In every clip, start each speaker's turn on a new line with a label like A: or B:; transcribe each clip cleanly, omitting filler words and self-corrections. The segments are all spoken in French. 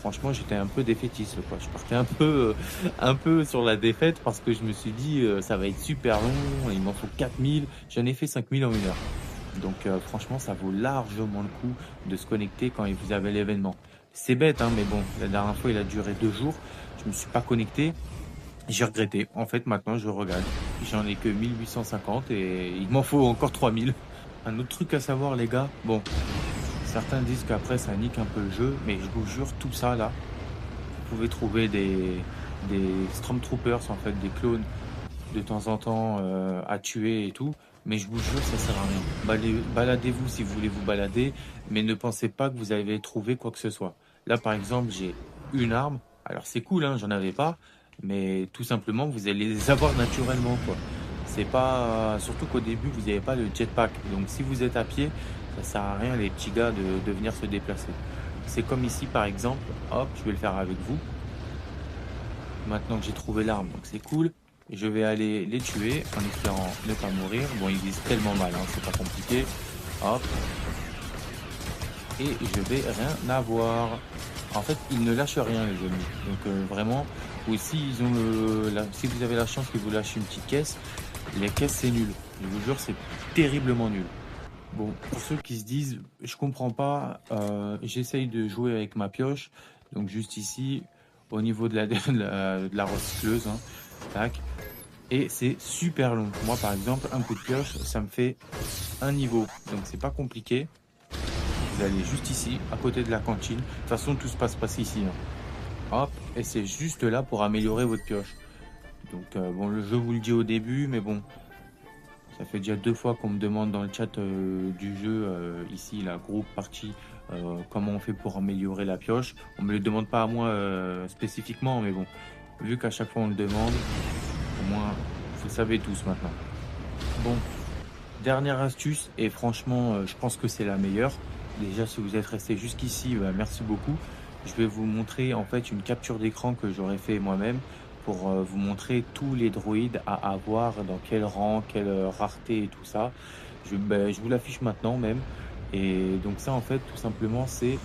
A: franchement, j'étais un peu défaitiste, quoi. Je partais un peu sur la défaite parce que je me suis dit, «Ça va être super long, il m'en faut 4000». J'en ai fait 5000 en 1 heure. Donc franchement, ça vaut largement le coup de se connecter quand vous avez l'événement. C'est bête, hein, mais bon, la dernière fois, il a duré 2 jours. Je me suis pas connecté. J'ai regretté. En fait, maintenant, je regrette. J'en ai que 1 850 et il m'en faut encore 3000. Un autre truc à savoir, les gars, bon, certains disent qu'après, ça nique un peu le jeu, mais je vous jure, tout ça là, vous pouvez trouver des Stormtroopers, en fait, des clones de temps en temps à tuer et tout, mais je vous jure, ça sert à rien. Baladez-vous si vous voulez vous balader, mais ne pensez pas que vous avez trouvé quoi que ce soit. Là, par exemple, j'ai une arme. Alors, c'est cool, hein, j'en avais pas, mais tout simplement, vous allez les avoir naturellement, quoi. C'est pas, surtout qu'au début, vous n'avez pas le jetpack. Donc, si vous êtes à pied, ça sert à rien, les petits gars, de venir se déplacer. C'est comme ici, par exemple. Hop, je vais le faire avec vous. Maintenant que j'ai trouvé l'arme, donc c'est cool. Je vais aller les tuer en espérant ne pas mourir. Bon, ils visent tellement mal, hein, c'est pas compliqué. Hop, et je vais rien avoir. En fait, ils ne lâchent rien, les ennemis. Donc vraiment, aussi, ils ont si vous avez la chance que vous lâchez une petite caisse, les caisses, c'est nul. Je vous jure, c'est terriblement nul. Bon, pour ceux qui se disent, je comprends pas, j'essaye de jouer avec ma pioche. Donc juste ici, au niveau de la recycleuse, hein. Tac. Et c'est super long. Moi, par exemple, un coup de pioche, ça me fait un niveau. Donc, c'est pas compliqué. Vous allez juste ici, à côté de la cantine. De toute façon, tout se passe pas ici, hein. Hop, et c'est juste là pour améliorer votre pioche. Donc, bon, le jeu vous le dit au début, mais bon, ça fait déjà 2 fois qu'on me demande dans le chat du jeu, ici, la groupe partie, comment on fait pour améliorer la pioche. On me le demande pas à moi spécifiquement, mais bon, vu qu'à chaque fois on le demande, au moins, vous le savez tous maintenant. Bon, dernière astuce, et franchement, je pense que c'est la meilleure. Déjà, si vous êtes resté jusqu'ici, bah, merci beaucoup. Je vais vous montrer en fait une capture d'écran que j'aurais fait moi-même pour vous montrer tous les droïdes à avoir, dans quel rang, quelle rareté et tout ça. Je vous l'affiche maintenant même. Et donc ça, en fait, tout simplement, c'est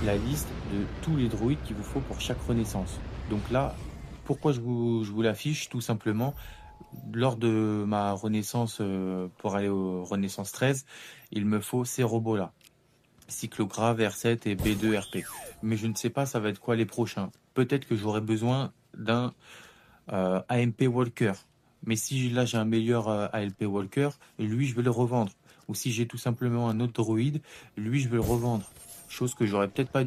A: la liste de tous les droïdes qu'il vous faut pour chaque renaissance. Donc là, pourquoi je vous l'affiche? Tout simplement, lors de ma renaissance, pour aller au Renaissance 13, il me faut ces robots-là. Cyclographe, R7 et B2 RP. Mais je ne sais pas ça va être quoi les prochains. Peut-être que j'aurai besoin d'un AMP Walker. Mais si là j'ai un meilleur ALP Walker, lui je vais le revendre. Ou si j'ai tout simplement un autre droïde, lui je vais le revendre. Chose que j'aurais peut-être pas